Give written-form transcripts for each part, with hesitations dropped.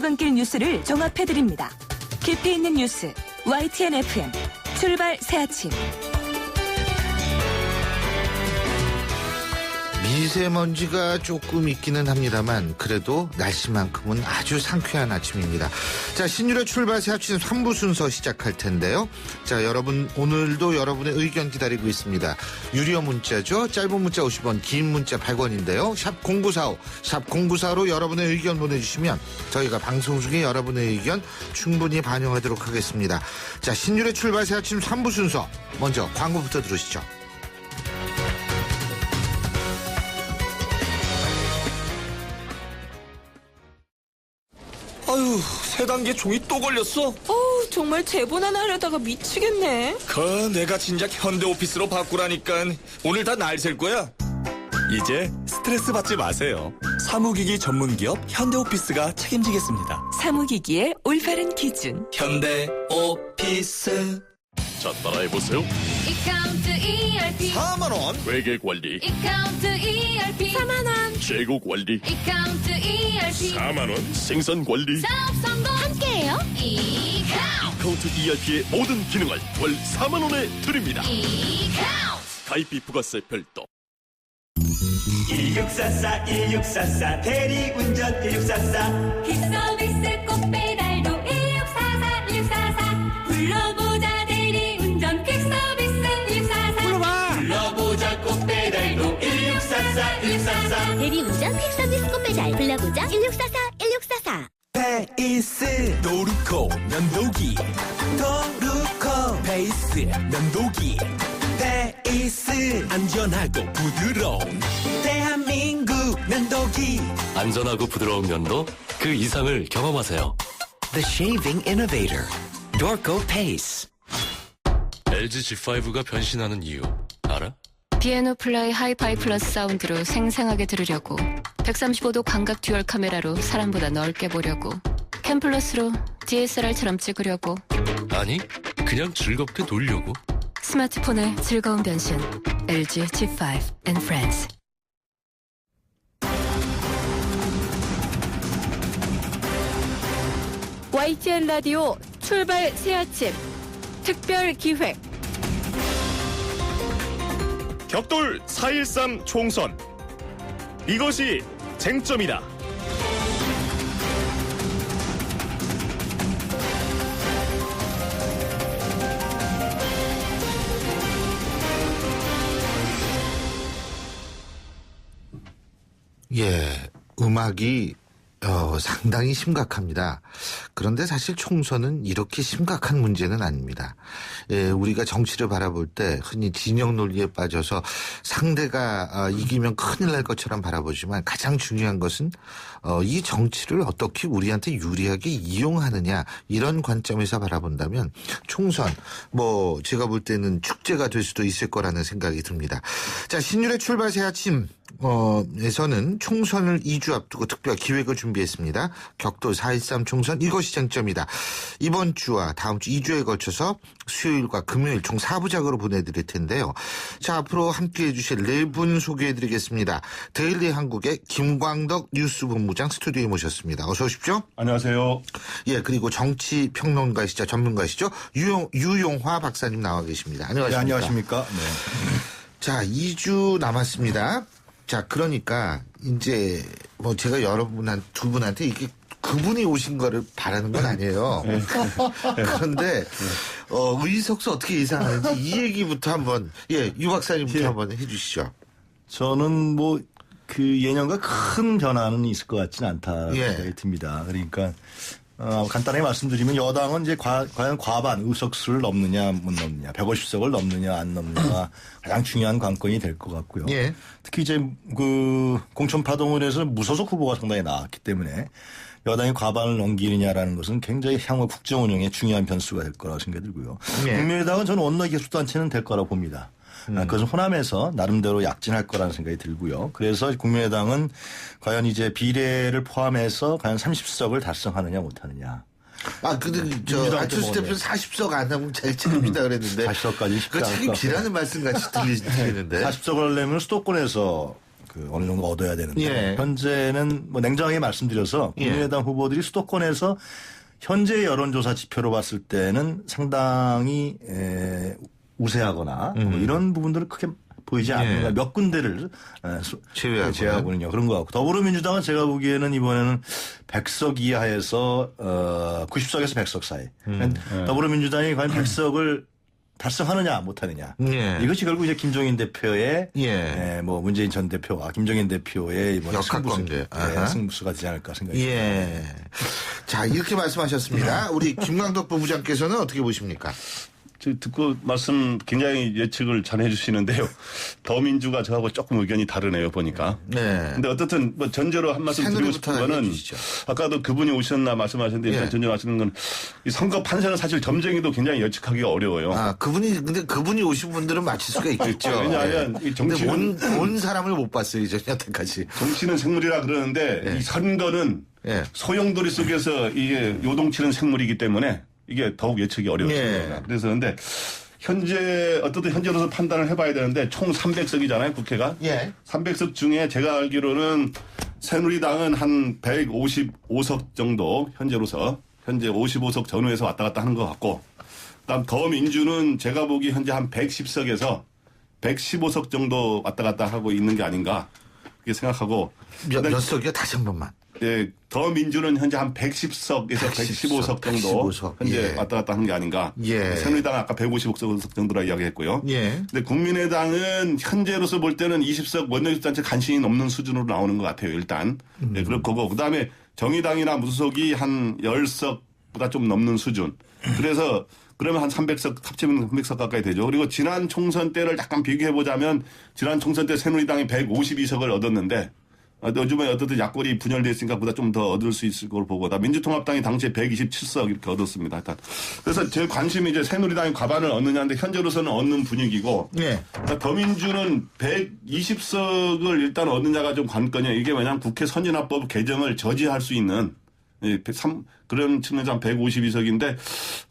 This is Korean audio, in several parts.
출근길 뉴스를 종합해드립니다. 깊이 있는 뉴스 YTN FM 출발 새아침. 미세먼지가 조금 있기는 합니다만 그래도 날씨만큼은 아주 상쾌한 아침입니다. 자, 신율의 출발 새아침 3부 순서 시작할 텐데요. 자, 여러분 오늘도 여러분의 의견 기다리고 있습니다. 유료 문자죠. 짧은 문자 50원, 긴 문자 100원인데요. 샵 0945, 샵 0945로 여러분의 의견 보내주시면 저희가 방송 중에 여러분의 의견 충분히 반영하도록 하겠습니다. 자, 신율의 출발 새아침 3부 순서 먼저 광고부터 들으시죠. 아유, 세 단계 종이 또 걸렸어? 정말 제본 하나 하려다가 미치겠네. 내가 진작 현대오피스로 바꾸라니까. 오늘 다 날 셀 거야. 이제 스트레스 받지 마세요. 사무기기 전문기업 현대오피스가 책임지겠습니다. 사무기기의 올바른 기준. 현대오피스. 자, 따라해보세요. 이카운트 ERP 4만원. 회계관리, 이카운트 ERP 4만원. 재고관리, 이카운트 ERP 4만원, 생산관리, 사업 성공 함께해요. 카운트 ERP의 모든 기능을 월 4만원에 드립니다. 이카운트 가입비 부가세 별도. 1644 대리운전 1644 킥서비스 꼭 배달도 1644 불러보자 대리운전 킥서비스 1644 불러보자 꼭 배달도 1644 대리운전 킥서비스 꼭 배달 불러보자 1644 페이스 도루코 면도기. 도루코 페이스 면도기. 페이스 안전하고 부드러운. 대한민국 면도기 안전하고 부드러운 면도 그 이상을 경험하세요. The Shaving Innovator Dorco Pace. LG G5가 변신하는 이유 알아? 비에노 플라이 하이파이 플러스 사운드로 생생하게 들으려고 135도 광각 듀얼 카메라로 사람보다 넓게 보려고 캠플러스로 DSLR처럼 찍으려고 아니, 그냥 즐겁게 놀려고. 스마트폰의 즐거운 변신 LG G5 and Friends. YTN 라디오 출발 새아침 특별 기획. 격돌 4.13 총선. 이것이 쟁점이다. 예, 음악이 상당히 심각합니다. 그런데 사실 총선은 이렇게 심각한 문제는 아닙니다. 예, 우리가 정치를 바라볼 때 흔히 진영 논리에 빠져서 상대가 이기면 큰일 날 것처럼 바라보지만 가장 중요한 것은 이 정치를 어떻게 우리한테 유리하게 이용하느냐 이런 관점에서 바라본다면 총선 제가 볼 때는 축제가 될 수도 있을 거라는 생각이 듭니다. 자, 신율의 출발 새아침 에서는 총선을 2주 앞두고 특별 기획을 준비했습니다. 격돌 4.13 총선 이것이 쟁점이다. 이번 주와 다음 주 2주에 걸쳐서 수요일과 금요일 총 4부작으로 보내드릴 텐데요. 자, 앞으로 함께해 주실 4분 소개해드리겠습니다. 데일리 한국의 김광덕 뉴스본부장 스튜디오에 모셨습니다. 어서 오십시오. 안녕하세요. 예, 그리고 정치평론가시죠. 전문가시죠. 유용화 박사님 나와 계십니다. 안녕하십니까. 네, 안녕하십니까. 네. 자, 2주 남았습니다. 자, 그러니까 이제 제가 두 분한테 이게 그분이 오신 거를 바라는 건 아니에요. 그런데 의석수 어떻게 예상하는지 이 얘기부터 한번 유 박사님부터 한번 해주시죠. 저는 그 예년과 큰 변화는 있을 것 같지는 않다 생각이 듭니다. 그러니까 간단하게 말씀드리면 여당은 이제 과연 과반 의석수를 넘느냐 못 넘느냐 150석을 넘느냐 안 넘느냐가 가장 중요한 관건이 될 것 같고요. 예. 특히 이제 그 공천 파동을 해서 무소속 후보가 상당히 나왔기 때문에 여당이 과반을 넘기느냐라는 것은 굉장히 향후 국정 운영에 중요한 변수가 될 거라고 생각이 들고요. 예. 국민의당은 저는 원내 개수단체는 될 거라고 봅니다. 그것은 호남에서 나름대로 약진할 거라는 생각이 들고요. 그래서 국민의당은 과연 이제 비례를 포함해서 과연 30석을 달성하느냐 못하느냐. 근데 안철수 대표는 40석 안 하면 잘 책임진다 그랬는데 40석까지 쉽지 그 책임지라는 말씀 같이 들리는데 40석을 하려면 수도권에서 어느 정도 얻어야 되는데 예. 현재는 뭐 냉정하게 말씀드려서 국민의당 후보들이 수도권에서 현재 여론조사 지표로 봤을 때는 상당히 우세하거나 뭐 이런 부분들은 크게 보이지 않는가 몇 군데를 제외하고는요. 그런 것 같고 더불어민주당은 제가 보기에는 이번에는 100석 이하에서 90석에서 100석 사이. 더불어민주당이 과연 100석을 달성하느냐 못하느냐. 이것이 결국 이제 김종인 대표의 뭐 문재인 전 대표와 김종인 대표의 승부수가 되지 않을까 생각합니다. 자, 이렇게 말씀하셨습니다. 우리 김광덕 본부장께서는 어떻게 보십니까? 듣고 말씀 굉장히 예측을 잘 해주시는데요. 더민주가 저하고 조금 의견이 다르네요, 보니까. 근데 어쨌든 뭐 전제로 한 말씀 드리고 싶은 거는 아까도 그분이 오셨나 말씀하셨는데 일단 전제로 하시는 건 이 선거 판세는 사실 점쟁이도 굉장히 예측하기가 어려워요. 근데 그분이 오신 분들은 맞힐 수가 있겠죠. 왜냐하면 이 정치는 온 사람을 못 봤어요, 이제 여태까지. 정치는 생물이라 그러는데 이 선거는 소용돌이 속에서 이게 요동치는 생물이기 때문에 이게 더욱 예측이 어려웠습니다. 그래서 근데 현재로서 판단을 해봐야 되는데 총 300석이잖아요, 국회가. 300석 중에 제가 알기로는 새누리당은 한 155석 정도 현재 55석 전후에서 왔다 갔다 하는 것 같고, 그다음 더민주는 제가 보기 현재 한 110석에서 115석 정도 왔다 갔다 하고 있는 게 아닌가 그렇게 생각하고. 몇 석이요? 다시 한 번만. 더민주는 현재 한 110석에서 115석 정도 현재 왔다 갔다 하는 게 아닌가. 새누리당은 아까 155석 정도라 이야기했고요. 근데 국민의당은 현재로서 볼 때는 20석 원내교섭단체 간신히 넘는 수준으로 나오는 것 같아요. 일단. 그럴 거고 그다음에 정의당이나 무소속이 한 10석보다 좀 넘는 수준. 그래서 그러면 한 300석 합치면 300석 가까이 되죠. 그리고 지난 총선 때를 약간 비교해 보자면 지난 총선 때 새누리당이 152석을 얻었는데 요즘에 어떻든 야권이 분열되어 있으니까 보다 좀 더 얻을 수 있을 걸 보고, 민주통합당이 당시에 127석 이렇게 얻었습니다. 일단. 그래서 제 관심이 이제 새누리당이 과반을 얻느냐인데 현재로서는 얻는 분위기고, 더민주는 120석을 일단 얻느냐가 좀 관건이에요. 이게 왜냐하면 국회 선진화법 개정을 저지할 수 있는 그런 측면에서 한 152석인데,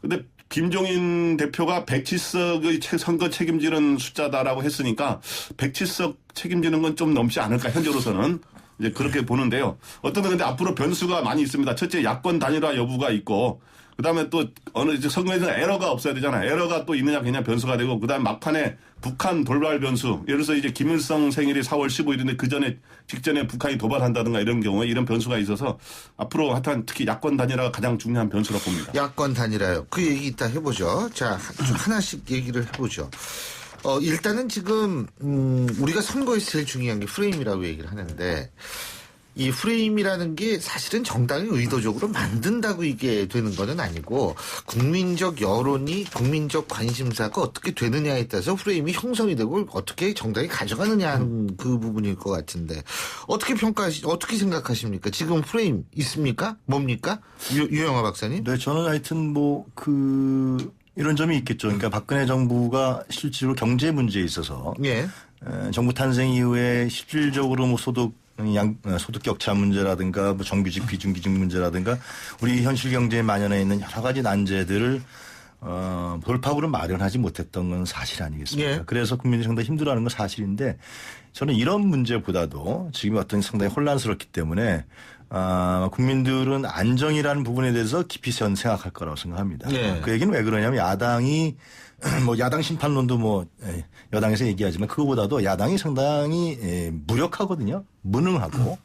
근데 김종인 대표가 107석의 선거 책임지는 숫자다라고 했으니까 107석 책임지는 건 좀 넘지 않을까 현재로서는 이제 그렇게 보는데요. 어떤 근데 앞으로 변수가 많이 있습니다. 첫째 야권 단일화 여부가 있고 그다음에 또 어느 이제 선거에서 에러가 없어야 되잖아요. 에러가 또 있느냐 그냥 변수가 되고 그다음 막판에 북한 돌발 변수. 예를 들어서 이제 김일성 생일이 4월 15일인데 그 전에 직전에 북한이 도발한다든가 이런 경우에 이런 변수가 있어서 앞으로 하여튼 특히 야권 단일화가 가장 중요한 변수라고 봅니다. 야권 단일화요. 그 얘기 이따 해보죠. 자, 하나씩 얘기를 해보죠. 일단은 지금 우리가 선거에서 제일 중요한 게 프레임이라고 얘기를 하는데 이 프레임이라는 게 사실은 정당이 의도적으로 만든다고 이게 되는 거는 아니고 국민적 여론이 국민적 관심사가 어떻게 되느냐에 따라서 프레임이 형성이 되고 어떻게 정당이 가져가느냐 하는 그 부분일 것 같은데 어떻게 생각하십니까? 지금 프레임 있습니까? 뭡니까? 유영하 박사님? 네, 저는 하여튼 이런 점이 있겠죠. 그러니까 박근혜 정부가 실질적으로 경제 문제에 있어서 정부 탄생 이후에 실질적으로 소득 격차 문제라든가 정규직 비정규직 문제라든가 우리 현실 경제에 만연해 있는 여러 가지 난제들을 돌파구를 마련하지 못했던 건 사실 아니겠습니까? 그래서 국민들이 상당히 힘들어하는 건 사실인데 저는 이런 문제보다도 지금 상당히 혼란스럽기 때문에 국민들은 안정이라는 부분에 대해서 깊이 생각할 거라고 생각합니다. 그 얘기는 왜 그러냐면 야당이 야당 심판론도 여당에서 얘기하지만 그거보다도 야당이 상당히 무력하거든요. 무능하고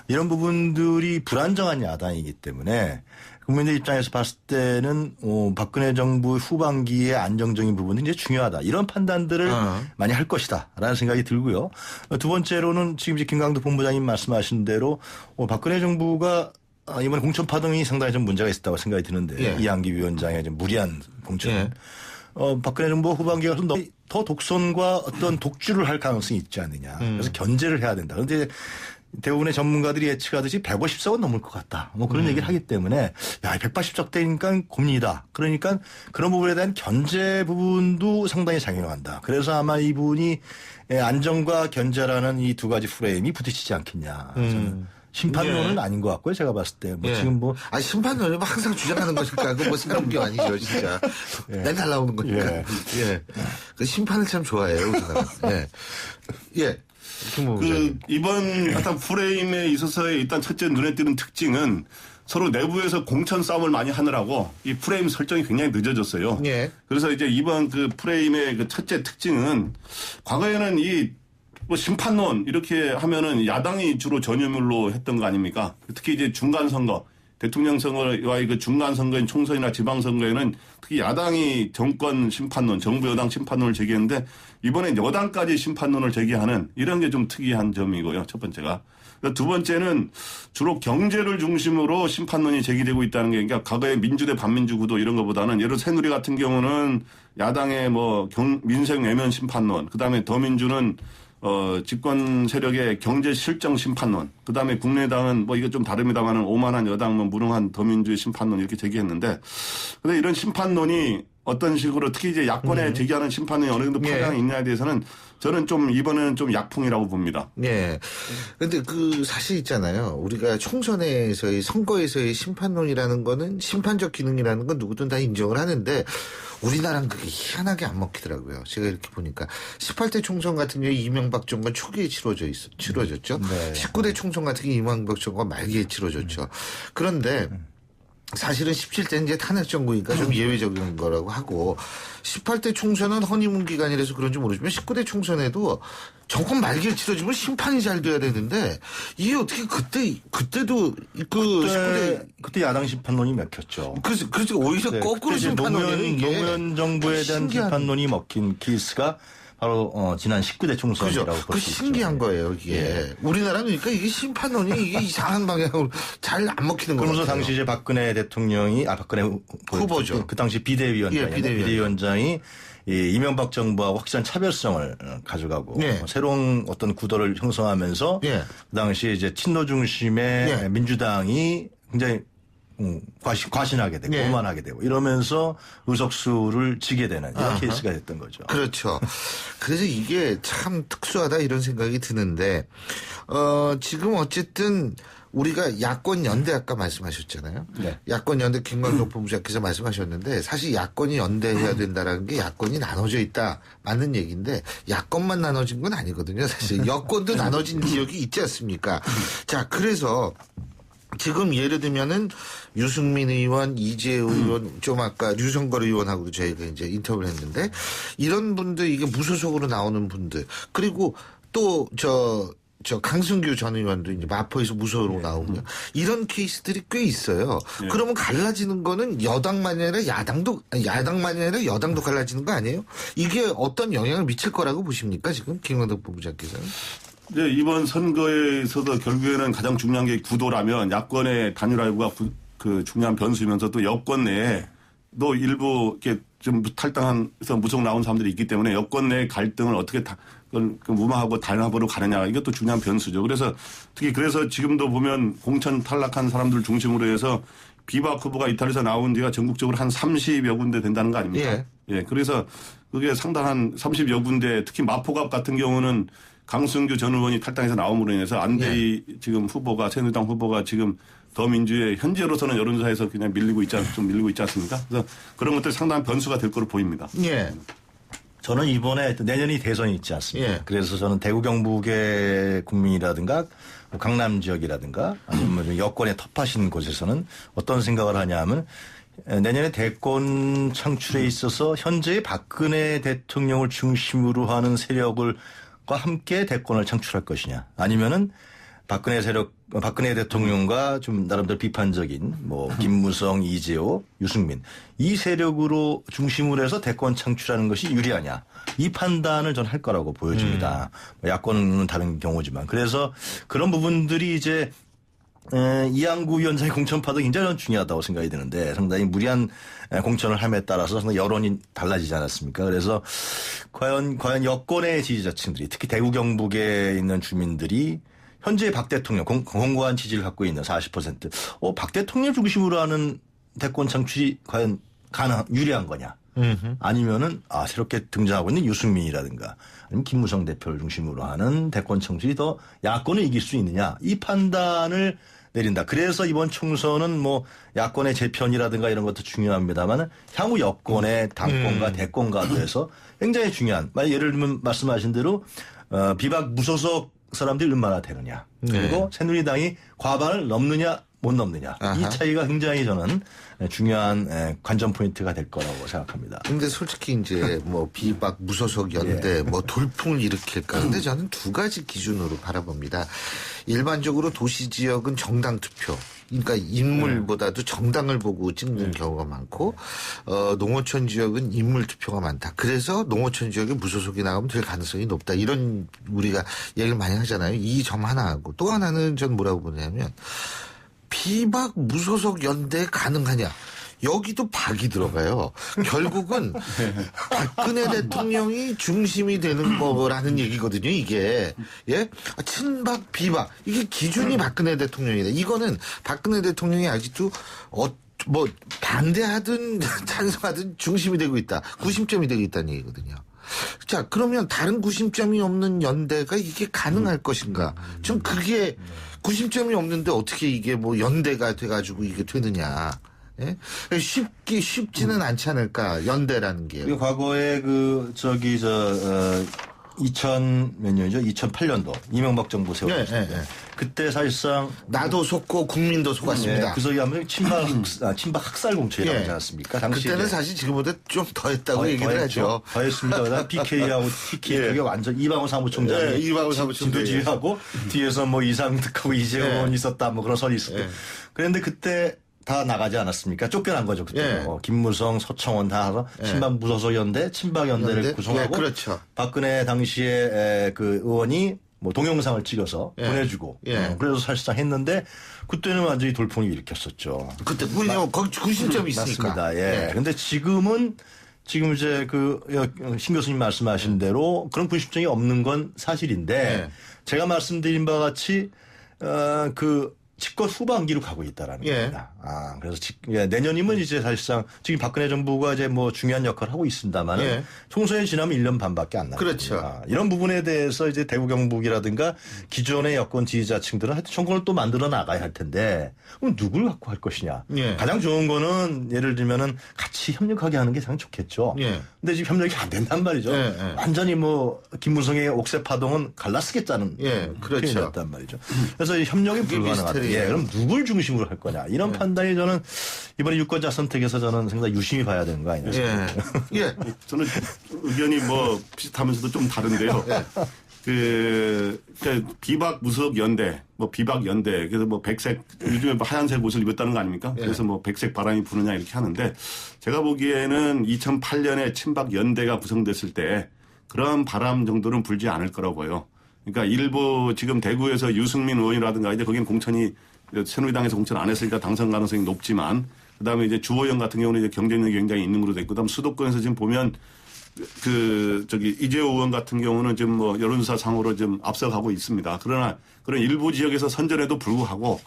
이런 부분들이 불안정한 야당이기 때문에 국민들 입장에서 봤을 때는 박근혜 정부 후반기의 안정적인 부분이 이제 중요하다. 이런 판단들을 많이 할 것이다라는 생각이 들고요. 두 번째로는 지금 이제 김광덕 본부장님 말씀하신 대로 박근혜 정부가 이번 공천 파동이 상당히 좀 문제가 있었다고 생각이 드는데 이한기 위원장의 좀 무리한 공천. 박근혜 정부 후반기에 가서 더 독선과 어떤 독주를 할 가능성이 있지 않느냐. 그래서 견제를 해야 된다. 그런데 대부분의 전문가들이 예측하듯이 150석은 넘을 것 같다. 그런 얘기를 하기 때문에 180석 되니까 고민이다. 그러니까 그런 부분에 대한 견제 부분도 상당히 작용한다. 그래서 아마 이분이 안정과 견제라는 이 두 가지 프레임이 부딪히지 않겠냐. 저는 심판론은 아닌 것 같고요. 제가 봤을 때. 뭐 지금 뭐. 심판론은 항상 주장하는 거니까. 그거 뭐 새로운 게 아니죠, 진짜. 맨날 나오는 거니까. 그 심판을 참 좋아해요, 우리나라. 이번 어떤 프레임에 있어서의 일단 첫째 눈에 띄는 특징은 서로 내부에서 공천 싸움을 많이 하느라고 이 프레임 설정이 굉장히 늦어졌어요. 그래서 이제 이번 그 프레임의 그 첫째 특징은 과거에는 뭐 심판론 이렇게 하면은 야당이 주로 전유물로 했던 거 아닙니까? 특히 이제 중간 선거, 대통령 선거와의 그 중간 선거인 총선이나 지방 선거에는 특히 야당이 정권 심판론, 정부 여당 심판론을 제기했는데 이번엔 여당까지 심판론을 제기하는 이런 게 좀 특이한 점이고요. 첫 번째가. 두 번째는 주로 경제를 중심으로 심판론이 제기되고 있다는 게 그러니까 과거의 민주 대 반민주 구도 이런 것보다는 예를 들어 새누리 같은 경우는 야당의 뭐 민생 외면 심판론, 그다음에 더민주는 집권 세력의 경제 실정 심판론, 그 다음에 국민의당은 뭐 이거 좀 다릅니다만은 오만한 여당, 뭐 무능한 더민주의 심판론 이렇게 제기했는데, 근데 이런 심판론이 어떤 식으로 특히 이제 야권에 제기하는 심판론이 어느 정도 파장이 있냐에 대해서는 저는 좀 이번에는 좀 약풍이라고 봅니다. 근데 사실 있잖아요. 우리가 총선에서의 선거에서의 심판론이라는 거는 심판적 기능이라는 건 누구든 다 인정을 하는데 우리나라는 그게 희한하게 안 먹히더라고요. 제가 이렇게 보니까 18대 총선 같은 경우에 이명박 정권 초기에 치러졌죠. 19대 총선 같은 경우에 이명박 정권 말기에 치러졌죠. 그런데 사실은 17대 이제 탄핵 정부니까 좀 예외적인 거라고 하고 18대 총선은 허니문 기간이라서 그런지 모르지만 19대 총선에도 정권 말기에 치러지면 심판이 잘 돼야 되는데 이게 어떻게 그때도 그때 야당 심판론이 먹혔죠. 그래서 오히려 거꾸로 심판론이 노무현 정부에 대한 심판론이 먹힌 케이스가 바로 지난 19대 총선이라고 볼 수 있죠. 신기한 거예요, 이게. 우리나라는 그러니까 이게 심판론이 이게 이상한 방향으로 잘 안 먹히는 거예요. 그러면서 당시 이제 박근혜 대통령이 박근혜 후보죠. 그 당시 비대위원장이 이명박 정부하고 확실한 차별성을 가져가고 새로운 어떤 구도를 형성하면서 그 당시 이제 친노 중심의 민주당이 굉장히 과신하게 되고 오만하게 되고 이러면서 의석수를 지게 되는 이런 케이스가 됐던 거죠. 그렇죠. 그래서 이게 참 특수하다 이런 생각이 드는데 지금 어쨌든 우리가 야권 연대 아까 말씀하셨잖아요. 야권 연대 김광석 본부장께서 말씀하셨는데 사실 야권이 연대해야 된다라는 게 야권이 나눠져 있다 맞는 얘기인데 야권만 나눠진 건 아니거든요. 사실 여권도 나눠진 지역이 있지 않습니까? 자, 그래서 지금 예를 들면은 유승민 의원, 이재호 의원, 좀 아까 류성걸 의원하고도 저희가 이제 인터뷰를 했는데 이런 분들 이게 무소속으로 나오는 분들 그리고 또 강승규 전 의원도 이제 마포에서 무소속으로 나오고요. 이런 케이스들이 꽤 있어요. 그러면 갈라지는 거는 여당만이 아니라 야당만이 아니라 여당도 갈라지는 거 아니에요? 이게 어떤 영향을 미칠 거라고 보십니까 지금 김광석 본부장께서는? 네, 이번 선거에서도 결국에는 가장 중요한 게 구도라면 야권의 단일화가 그 중요한 변수이면서 또 여권 내에도 일부 이렇게 좀 탈당해서 무속 나온 사람들이 있기 때문에 여권 내 갈등을 어떻게 무마하고 단합으로 가느냐 이것도 중요한 변수죠. 그래서 특히 그래서 지금도 보면 공천 탈락한 사람들 중심으로 해서 비박 후보가 이탈해서 나온 뒤가 전국적으로 한 30여 군데 된다는 거 아닙니까? 그래서 그게 상당한 30여 군데 특히 마포갑 같은 경우는 강승규 전 의원이 탈당해서 나옴으로 인해서 안대희 지금 후보가 새누리당 후보가 지금 더민주의 현재로서는 여론조사에서 그냥 밀리고 있지 않습니까? 그래서 그런 것들이 상당한 변수가 될 거로 보입니다. 저는 이번에 내년이 대선이 있지 않습니까? 그래서 저는 대구 경북의 국민이라든가 강남 지역이라든가 아니면 여권에 텁하신 곳에서는 어떤 생각을 하냐 하면 내년에 대권 창출에 있어서 현재의 박근혜 대통령을 중심으로 하는 세력과 함께 대권을 창출할 것이냐 아니면은 박근혜 대통령과 좀 나름대로 비판적인 김무성, 이재호, 유승민 이 세력으로 중심으로 해서 대권 창출하는 것이 유리하냐 이 판단을 저는 할 거라고 보여집니다. 야권은 다른 경우지만 그래서 그런 부분들이 이제 이양구 위원장의 공천파도 굉장히 중요하다고 생각이 드는데 상당히 무리한 공천을 함에 따라서 상당히 여론이 달라지지 않았습니까? 그래서 과연 여권의 지지자층들이 특히 대구 경북에 있는 주민들이 현재 박 대통령 공고한 지지를 갖고 있는 40% 박 대통령 중심으로 하는 대권 창출이 과연 유리한 거냐? 아니면은 새롭게 등장하고 있는 유승민이라든가 아니면 김무성 대표를 중심으로 하는 대권 청실이 더 야권을 이길 수 있느냐 이 판단을 내린다. 그래서 이번 총선은 뭐 야권의 재편이라든가 이런 것도 중요합니다만 향후 여권의 당권과 대권과도 해서 굉장히 중요한. 예를 들면 말씀하신 대로 비박 무소속 사람들이 얼마나 되느냐. 그리고 새누리당이 과반을 넘느냐 못 넘느냐. 아하. 이 차이가 굉장히 저는 중요한 관전 포인트가 될 거라고 생각합니다. 근데 솔직히 이제 뭐 비박 무소속 연대 뭐 돌풍을 일으킬까. 근데 저는 두 가지 기준으로 바라봅니다. 일반적으로 도시 지역은 정당 투표. 그러니까 인물보다도 정당을 보고 찍는 경우가 많고 농어촌 지역은 인물 투표가 많다. 그래서 농어촌 지역에 무소속이 나가면 될 가능성이 높다. 이런 우리가 얘기를 많이 하잖아요. 이 점 하나 하고 또 하나는 전 뭐라고 보냐면 비박 무소속 연대 가능하냐. 여기도 박이 들어가요. 결국은 박근혜 대통령이 중심이 되는 거라는 얘기거든요, 이게. 예? 친박, 비박. 이게 기준이 박근혜 대통령이다. 이거는 박근혜 대통령이 아직도 뭐 반대하든 찬성하든 중심이 되고 있다. 구심점이 되고 있다는 얘기거든요. 자, 그러면 다른 구심점이 없는 연대가 이게 가능할 것인가? 좀 그게 구심점이 없는데 어떻게 이게 뭐 연대가 돼가지고 이게 되느냐. 예? 쉽지는 않지 않을까, 연대라는 게. 과거에 2000 몇 년이죠? 2008년도 이명박 정부 세웠을 때. 그때 사실상 나도 속고 국민도 속았습니다. 그 소리 하면 친박 학살 공천이라고 하지 않았습니까? 당시 그때는 사실 지금보다 좀 더 했다고 얘기를 하죠. 더 했습니다. 그다음 PK하고 TK 그게 완전 이방호 사무총장이 진도지휘하고 뒤에서 뭐 이상득하고 이재원이 있었다 뭐 그런 설이 있었고. 그런데 그때 다 나가지 않았습니까? 쫓겨난 거죠, 그때. 김무성, 서청원 다 해서 친박 무소속 연대, 친박 연대를 구성하고. 그렇죠. 박근혜 당시에 그 의원이 뭐 동영상을 찍어서 보내주고. 그래서 사실상 했는데 그때는 완전히 돌풍이 일으켰었죠. 그때 거기 구심점이 있으니까. 맞습니다. 근데 지금 이제 신 교수님 말씀하신 대로 그런 구심점이 없는 건 사실인데 제가 말씀드린 바와 같이 집권 후반기로 가고 있다라는 겁니다. 그래서 내년이면 이제 사실상 지금 박근혜 정부가 이제 뭐 중요한 역할을 하고 있습니다만 총선이 지나면 1년 반밖에 안 남았습니다. 그렇죠. 이런 부분에 대해서 이제 대구 경북이라든가 기존의 여권 지지자층들은 하여튼 정권을 또 만들어 나가야 할 텐데 그럼 누굴 갖고 할 것이냐. 가장 좋은 거는 예를 들면은 같이 협력하게 하는 게 가장 좋겠죠. 근데 지금 협력이 안 된단 말이죠. 완전히 뭐 김무성의 옥새 파동은 갈라쓰겠다는 표현이었단 말이죠. 그래서 협력이 불가능하다. 그럼 누굴 중심으로 할 거냐. 이런 판단이 저는 이번에 유권자 선택에서 저는 상당히 유심히 봐야 되는 거 아니냐. 저는 의견이 뭐 비슷하면서도 좀 다른데요. 그러니까 비박 무소속 연대, 뭐 비박 연대, 그래서 뭐 백색, 요즘에 뭐 하얀색 옷을 입었다는 거 아닙니까? 그래서 뭐 백색 바람이 부느냐 이렇게 하는데 제가 보기에는 2008년에 친박 연대가 구성됐을 때 그런 바람 정도는 불지 않을 거라고 봐요. 그러니까 일부 지금 대구에서 유승민 의원이라든가 이제 거기는 공천이 새누리당에서 공천 안 했으니까 당선 가능성이 높지만 그다음에 이제 주호영 같은 경우는 이제 경쟁력이 굉장히 있는 걸로 됐고 그다음 수도권에서 지금 보면 이재호 의원 같은 경우는 지금 뭐 여론조사 상으로 좀 앞서가고 있습니다. 그러나 그런 일부 지역에서 선전에도 불구하고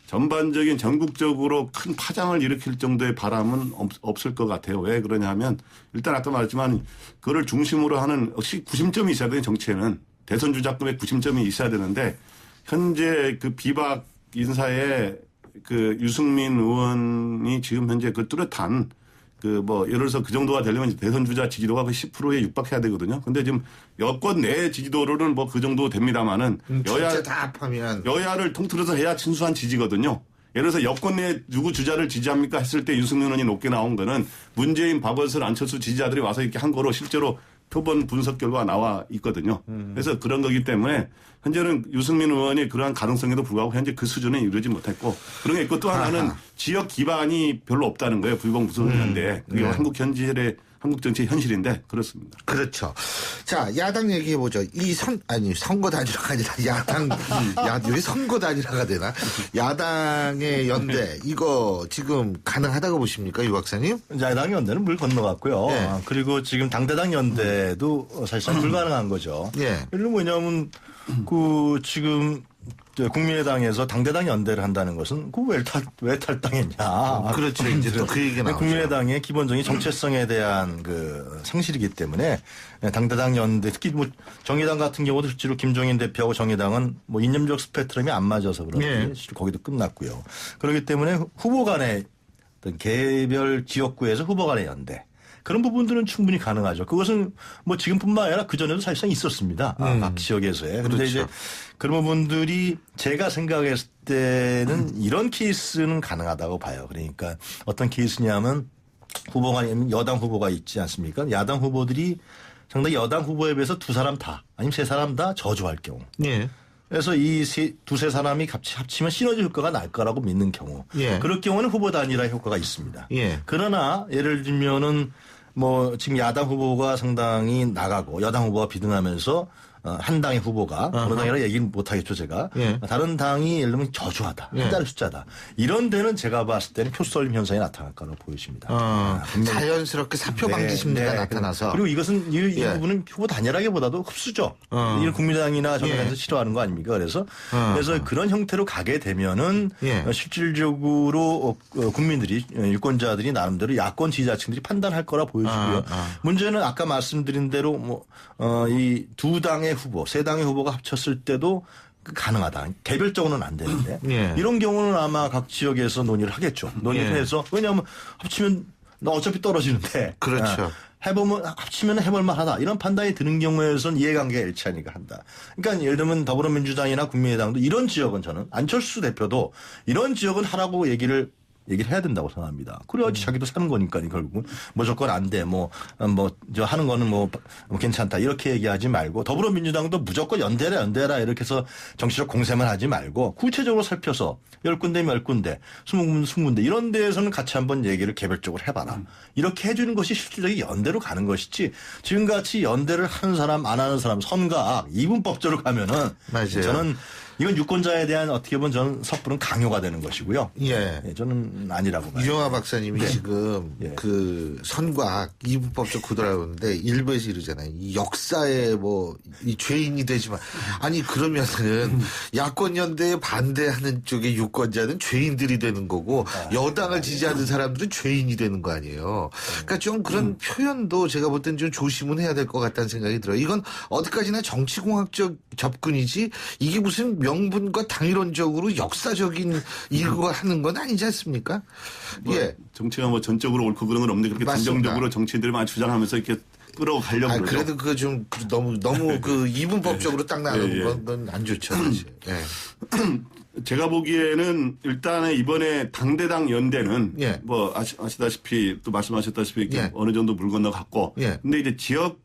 전반적인 전국적으로 큰 파장을 일으킬 정도의 바람은 없을 것 같아요. 왜 그러냐 하면 일단 아까 말했지만 그거를 중심으로 하는 역시 구심점이 있어야 돼요. 정치에는. 대선 주자급의 구심점이 있어야 되는데 현재 그 비박 인사의 그 유승민 의원이 지금 현재 그 뚜렷한 예를 들어서 그 정도가 되려면 대선 주자 지지도가 거의 10%에 육박해야 되거든요. 근데 지금 여권 내 지지도로는 뭐 그 정도 됩니다만은 여야를 통틀어서 해야 친수한 지지거든요. 예를 들어서 여권 내 누구 주자를 지지합니까 했을 때 유승민 의원이 높게 나온 거는 문재인, 박원순, 안철수 지지자들이 와서 이렇게 한 거로 실제로 표본 분석 결과가 나와 있거든요. 그래서 그런 거기 때문에 현재는 유승민 의원이 그러한 가능성에도 불구하고 현재 그 수준에 이르지 못했고 그런 게 있고 또 하나는 지역 기반이 별로 없다는 거예요. 불공 무소속인데 그게 한국 정치의 현실인데 그렇습니다. 그렇죠. 자, 야당 얘기해보죠. 선거 단일화가 아니라 여기 선거 단일화가 되나? 야당의 연대, 이거 지금 가능하다고 보십니까, 유 박사님? 야당 연대는 물 건너갔고요. 그리고 지금 당대당 연대도 사실상 불가능한 거죠. 예를 뭐냐면, 지금 국민의당에서 당대당 연대를 한다는 것은 왜 탈당했냐. 그렇죠. 이제 또 그 얘기 나오죠. 국민의당의 기본적인 정체성에 대한 그 상실이기 때문에 당대당 연대, 특히 뭐 정의당 같은 경우도 실제로 김종인 대표하고 정의당은 뭐 이념적 스펙트럼이 안 맞아서 그런지 실제로 거기도 끝났고요. 그렇기 때문에 후보 간의 어떤 개별 지역구에서 후보 간의 연대. 그런 부분들은 충분히 가능하죠. 그것은 뭐 지금뿐만 아니라 그전에도 사실상 있었습니다. 각 지역에서의. 그런데 그렇죠. 이제 그런 부분들이 제가 생각했을 때는 이런 케이스는 가능하다고 봐요. 그러니까 어떤 케이스냐면 후보가 여당 후보가 있지 않습니까? 야당 후보들이 상당히 여당 후보에 비해서 두 사람 다 아니면 세 사람 다 저주할 경우. 예. 그래서 이 두세 사람이 같이 합치면 시너지 효과가 날 거라고 믿는 경우. 예. 그럴 경우는 후보 단일화 효과가 있습니다. 예. 그러나 예를 들면은 뭐 지금 야당 후보가 상당히 나가고 여당 후보가 비등하면서 한 당의 후보가 어느 당이라 얘기는 못하겠죠 제가. 예. 다른 당이 예를 들면 저주하다. 한 자리 숫자다. 이런 데는 제가 봤을 때는 표썰림 현상이 나타날 거라고 보여집니다. 자연스럽게 사표 방지 심리가 나타나서. 그리고 이것은 이 부분은 후보 단일하기보다도 흡수죠. 이런 국민의당이나 정의당에서 싫어하는 거 아닙니까? 그래서 그런 형태로 가게 되면은 실질적으로 국민들이 유권자들이 나름대로 야권 지지자층들이 판단할 거라 보여지고요. 문제는 아까 말씀드린 대로 뭐 이 두 당의 후보, 세 당의 후보가 합쳤을 때도 가능하다. 개별적으로는 안 되는데 이런 경우는 아마 각 지역에서 논의를 하겠죠. 논의를 해서 왜냐하면 합치면 어차피 떨어지는데. 그렇죠. 해보면 합치면 해볼만하다. 이런 판단이 드는 경우에선 이해관계가 일치하니까 한다. 그러니까 예를 들면 더불어민주당이나 국민의당도 이런 지역은 저는 안철수 대표도 이런 지역은 하라고 얘기를 해야 된다고 생각합니다. 그래야지 자기도 사는 거니까 결국은 무조건 안 돼. 저 하는 거는 뭐 괜찮다. 이렇게 얘기하지 말고 더불어민주당도 무조건 연대라 이렇게 해서 정치적 공세만 하지 말고 구체적으로 살펴서 10군데면 10군데, 20군데, 20군데 이런 데에서는 같이 한번 얘기를 개별적으로 해봐라. 이렇게 해주는 것이 실질적인 연대로 가는 것이지 지금같이 연대를 하는 사람 안 하는 사람 선거악 이분법적으로 가면은 맞아요. 저는 이건 유권자에 대한 어떻게 보면 저는 섣부른 강요가 되는 것이고요. 저는 아니라고 봐요. 유영아 박사님이 지금 그 선거악 이분법적 구도라고 하는데 일부에서 이러잖아요. 이 역사에 이 죄인이 되지만 아니 그러면은 야권 연대에 반대하는 쪽의 유권자는 죄인들이 되는 거고 여당을 지지하는 사람들은 죄인이 되는 거 아니에요. 그러니까 좀 그런 표현도 제가 볼 땐 좀 조심은 해야 될 것 같다는 생각이 들어요. 이건 어디까지나 정치공학적 접근이지 이게 무슨 명분과 당이론적으로 역사적인 이거 하는 건 아니지 않습니까? 정치가 전적으로 옳고 그런 건 없는데 그렇게 단정적으로 정치인들이 많이 주장하면서 이렇게 끌어가려고 그러죠. 그래도 그거 좀 너무 그 이분법적으로 딱 나가는 건 안 좋죠, 사실. 제가 보기에는 일단은 이번에 당대당 연대는 뭐 아시다시피 또 말씀하셨다시피 어느 정도 물 건너갔고 근데 이제 지역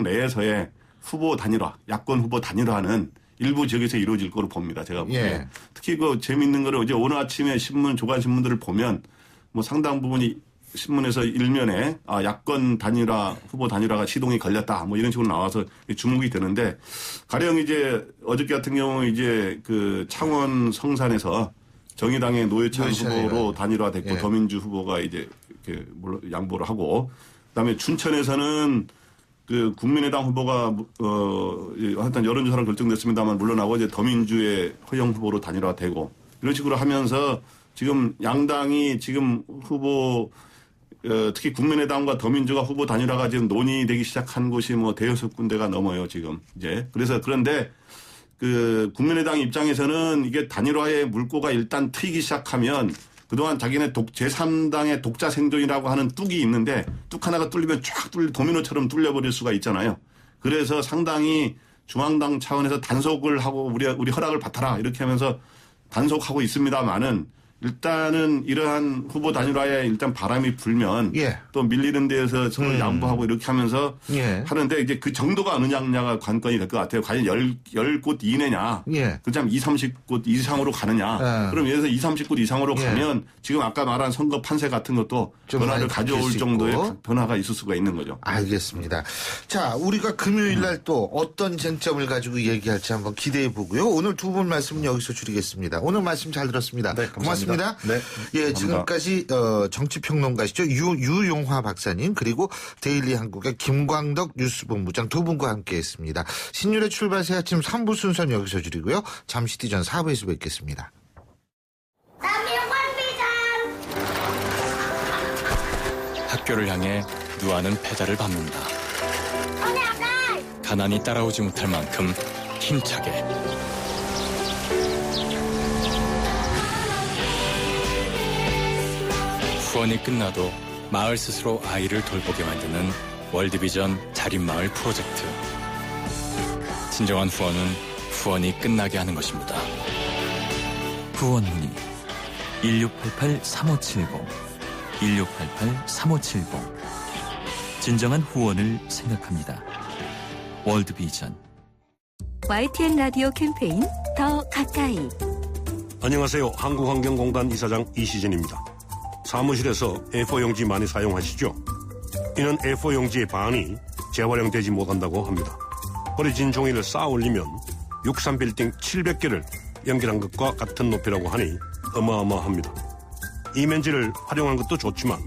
내에서의 후보 단일화, 야권 후보 단일화는 일부 지역에서 이루어질 거로 봅니다. 제가 보기에. 특히 그 재미있는 거는 이제 오늘 아침에 조간 신문들을 보면 뭐 상당 부분이 신문에서 일면에 야권 단일화, 후보 단일화가 시동이 걸렸다 뭐 이런 식으로 나와서 주목이 되는데 가령 이제 어저께 같은 경우 이제 그 창원 성산에서 정의당의 노회찬 후보로 단일화됐고 더민주 후보가 이제 이렇게 양보를 하고 그다음에 춘천에서는 그 국민의당 후보가 하여튼 여론조사로 결정됐습니다만 물러나고 이제 더민주의 허영 후보로 단일화되고 이런 식으로 하면서 지금 양당이 지금 후보 특히 국민의당과 더민주가 후보 단일화가 지금 논의되기 시작한 곳이 뭐 대여섯 군데가 넘어요 지금 이제 그런데 그 국민의당 입장에서는 이게 단일화의 물꼬가 일단 트이기 시작하면 그동안 자기네 제3당의 독자 생존이라고 하는 뚝이 있는데 뚝 하나가 뚫리면 쫙 도미노처럼 뚫려버릴 수가 있잖아요. 그래서 상당히 중앙당 차원에서 단속을 하고 우리 허락을 받아라 이렇게 하면서 단속하고 있습니다만은 일단은 이러한 후보 단일화에 일단 바람이 불면 또 밀리는 데에서 서로 양보하고 이렇게 하면서 하는데 이제 그 정도가 어느 냐가 관건이 될 것 같아요. 과연 10곳 이내냐. 그렇다면 20, 30곳 이상으로 가느냐. 그럼 예를 들어서 20, 30곳 이상으로 가면 지금 아까 말한 선거 판세 같은 것도 변화를 가져올 정도의 변화가 있을 수가 있는 거죠. 알겠습니다. 자, 우리가 금요일 날 또 어떤 쟁점을 가지고 얘기할지 한번 기대해 보고요. 오늘 두 분 말씀은 여기서 줄이겠습니다. 오늘 말씀 잘 들었습니다. 네, 고맙습니다. 고맙습니다. 네. 예, 지금까지 정치평론가시죠. 유용화 박사님 그리고 데일리 한국의 김광덕 뉴스본부장 두 분과 함께했습니다. 신율의 출발 새 아침 3부 순서는 여기서 줄이고요. 잠시 뒤 전 4부에서 뵙겠습니다. 학교를 향해 누아는 페달을 밟는다. 가난이 따라오지 못할 만큼 힘차게. 후원이 끝나도 마을 스스로 아이를 돌보게 만드는 월드비전 자립마을 프로젝트. 진정한 후원은 후원이 끝나게 하는 것입니다. 후원 문의 1688-3570 1688-3570 진정한 후원을 생각합니다. 월드비전. YTN 라디오 캠페인 더 가까이. 안녕하세요. 한국환경공단 이사장 이시진입니다. 사무실에서 A4용지 많이 사용하시죠? 이는 A4용지의 반이 재활용되지 못한다고 합니다. 버려진 종이를 쌓아 올리면 63빌딩 700개를 연결한 것과 같은 높이라고 하니 어마어마합니다. 이면지를 활용한 것도 좋지만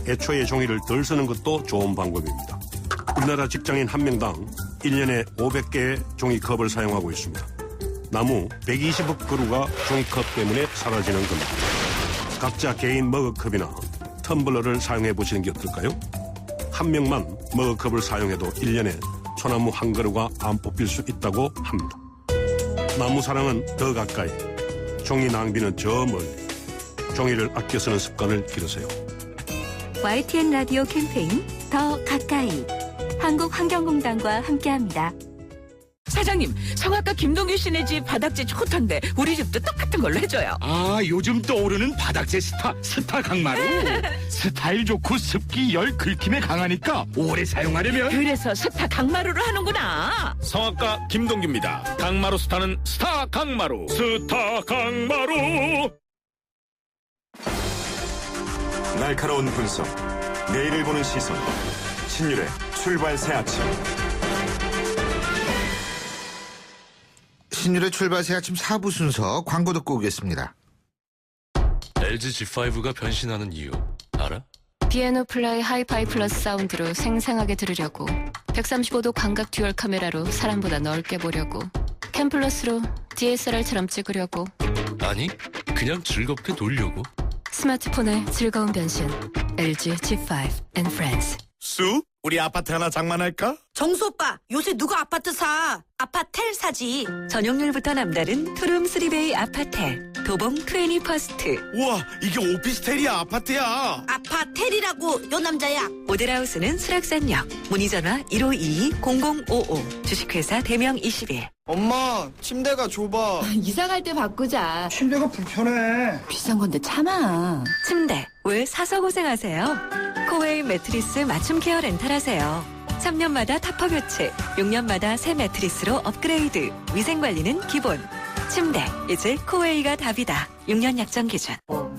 애초에 종이를 덜 쓰는 것도 좋은 방법입니다. 우리나라 직장인 한 명당 1년에 500개의 종이컵을 사용하고 있습니다. 나무 120억 그루가 종이컵 때문에 사라지는 겁니다. 각자 개인 머그컵이나 텀블러를 사용해 보시는 게 어떨까요? 한 명만 머그컵을 사용해도 1년에 소나무 한 그루가 안 뽑힐 수 있다고 합니다. 나무 사랑은 더 가까이, 종이 낭비는 저 멀리. 종이를 아껴 쓰는 습관을 기르세요. YTN 라디오 캠페인 더 가까이. 한국환경공단과 함께합니다. 사장님, 성악가 김동규 씨네 집 바닥재 좋던데 우리 집도 똑같은 걸로 해줘요. 아, 요즘 떠오르는 바닥재 스타 강마루. 스타일 좋고 습기 열 긁힘에 강하니까 오래 사용하려면 그래서 스타 강마루로 하는구나. 성악가 김동규입니다. 강마루 스타는 스타 강마루. 스타 강마루. 날카로운 분석, 내일을 보는 시선, 신율의 출발 새 아침. 신율의 출발 새 아침 4부 순서 광고 듣고 오겠습니다. LG G5가 변신하는 이유 알아? 피아노 플라이 하이파이 플러스 사운드로 생생하게 들으려고 135도 광각 듀얼 카메라로 사람보다 넓게 보려고 캠플러스로 DSLR처럼 찍으려고 아니, 그냥 즐겁게 놀려고. 스마트폰의 즐거운 변신 LG G5 and Friends. 수? 우리 아파트 하나 장만할까? 정수 오빠, 요새 누가 아파트 사? 아파텔 사지. 전용률부터 남다른 투룸 3베이 아파텔 도봉 21스트. 우와, 이게 오피스텔이야 아파트야. 아파텔이라고 요 남자야. 모델하우스는 수락산역. 문의전화 1522-0055. 주식회사 대명 21. 엄마, 침대가 좁아. 이사갈 때 바꾸자. 침대가 불편해. 비싼 건데 참아. 침대 왜 사서 고생하세요? 코웨이 매트리스 맞춤 케어 렌탈하세요. 3년마다 타퍼 교체, 6년마다 새 매트리스로 업그레이드. 위생관리는 기본. 침대 이제 코웨이가 답이다. 6년 약정 기준. 봄이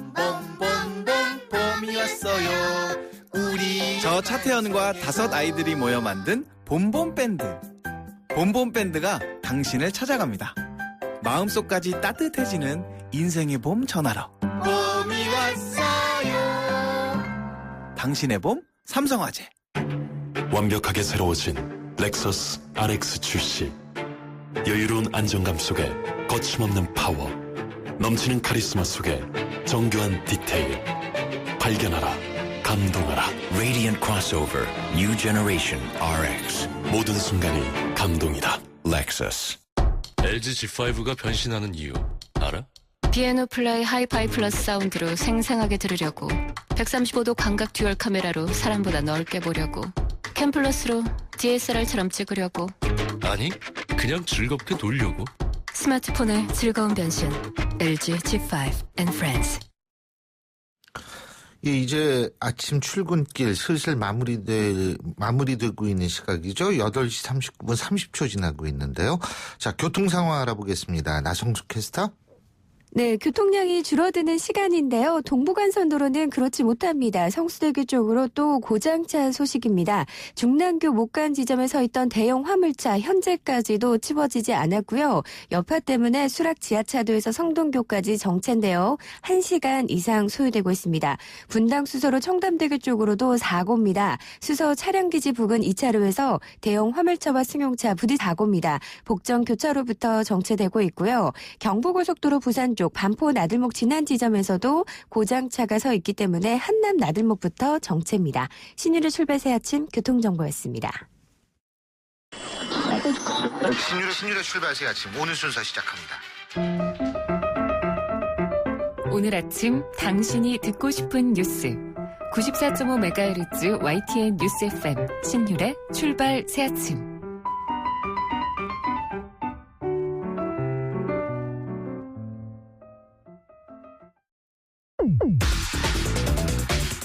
왔어요. 우리 저 차태현과 5 아이들이 모여 만든 봄봄밴드. 봄봄밴드가 당신을 찾아갑니다. 마음속까지 따뜻해지는 인생의 봄 전하러. 봄이 왔어요. 당신의 봄 삼성화재. 완벽하게 새로워진 렉서스 RX 출시. 여유로운 안정감 속에 거침없는 파워, 넘치는 카리스마 속에 정교한 디테일. 발견하라, 감동하라. Radiant Crossover New Generation RX. 모든 순간이 감동이다. Lexus. LG G5가 변신하는 이유 알아? 피아노 플라이 하이파이 플러스 사운드로 생생하게 들으려고 135도 광각 듀얼 카메라로 사람보다 넓게 보려고 캠플러스로 DSLR처럼 찍으려고 아니, 그냥 즐겁게 놀려고. 스마트폰의 즐거운 변신 LG G5 and Friends. 예, 이제 아침 출근길 슬슬 마무리되고 있는 시각이죠. 8시 39분 30초 지나고 있는데요. 자, 교통 상황 알아보겠습니다. 나성숙 캐스터. 네, 교통량이 줄어드는 시간인데요. 동부간선도로는 그렇지 못합니다. 성수대교 쪽으로 또 고장차 소식입니다. 중랑교 목간 지점에 서 있던 대형 화물차 현재까지도 치워지지 않았고요. 여파 때문에 수락 지하차도에서 성동교까지 정체인데요. 1시간 이상 소요되고 있습니다. 분당 수서로 청담대교 쪽으로도 사고입니다. 수서 차량기지 부근 2차로에서 대형 화물차와 승용차 부딪 사고입니다. 복정 교차로부터 정체되고 있고요. 경부고속도로 부산 쪽 반포 나들목 진안 지점에서도 고장차가 서 있기 때문에 한남 나들목부터 정체입니다. 신유의 출발 새 아침 교통정보였습니다. 신유의 출발 새 아침 오늘 순서 시작합니다. 오늘 아침 당신이 듣고 싶은 뉴스 94.5MHz YTN 뉴스 FM 신유의 출발 새 아침.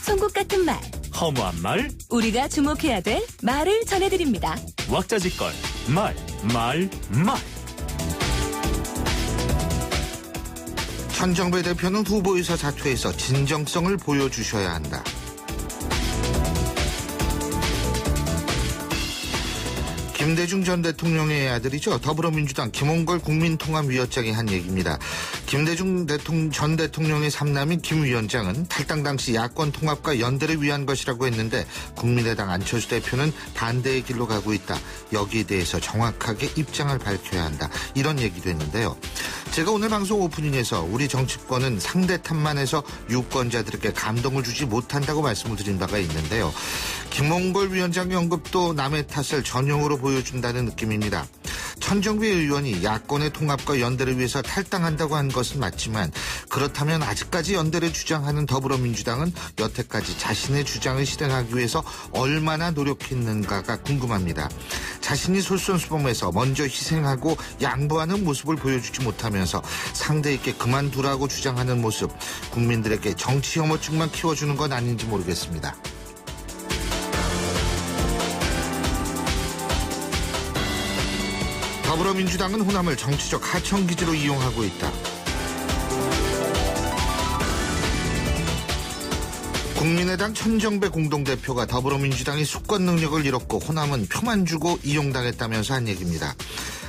송곳 같은 말, 허무한 말, 우리가 주목해야 될 말을 전해드립니다. 왁자지껄, 말. 천정배 대표는 후보의사 사퇴에서 진정성을 보여주셔야 한다. 김대중 전 대통령의 아들이죠. 더불어민주당 김홍걸 국민통합위원장이 한 얘기입니다. 김대중 전 대통령의 삼남인 김 위원장은 탈당 당시 야권 통합과 연대를 위한 것이라고 했는데 국민의당 안철수 대표는 반대의 길로 가고 있다. 여기에 대해서 정확하게 입장을 밝혀야 한다. 이런 얘기도 했는데요. 제가 오늘 방송 오프닝에서 우리 정치권은 상대 탓만해서 유권자들에게 감동을 주지 못한다고 말씀을 드린 바가 있는데요. 김홍걸 위원장의 언급도 남의 탓을 전형으로 보여준다는 느낌입니다. 천정배 의원이 야권의 통합과 연대를 위해서 탈당한다고 한 것은 맞지만 그렇다면 아직까지 연대를 주장하는 더불어민주당은 여태까지 자신의 주장을 실행하기 위해서 얼마나 노력했는가가 궁금합니다. 자신이 솔선수범해서 먼저 희생하고 양보하는 모습을 보여주지 못하면서 상대에게 그만두라고 주장하는 모습, 국민들에게 정치 혐오증만 키워주는 건 아닌지 모르겠습니다. 더불어민주당은 호남을 정치적 하청기지로 이용하고 있다. 국민의당 천정배 공동대표가 더불어민주당이 수권 능력을 잃었고 호남은 표만 주고 이용당했다면서 한 얘기입니다.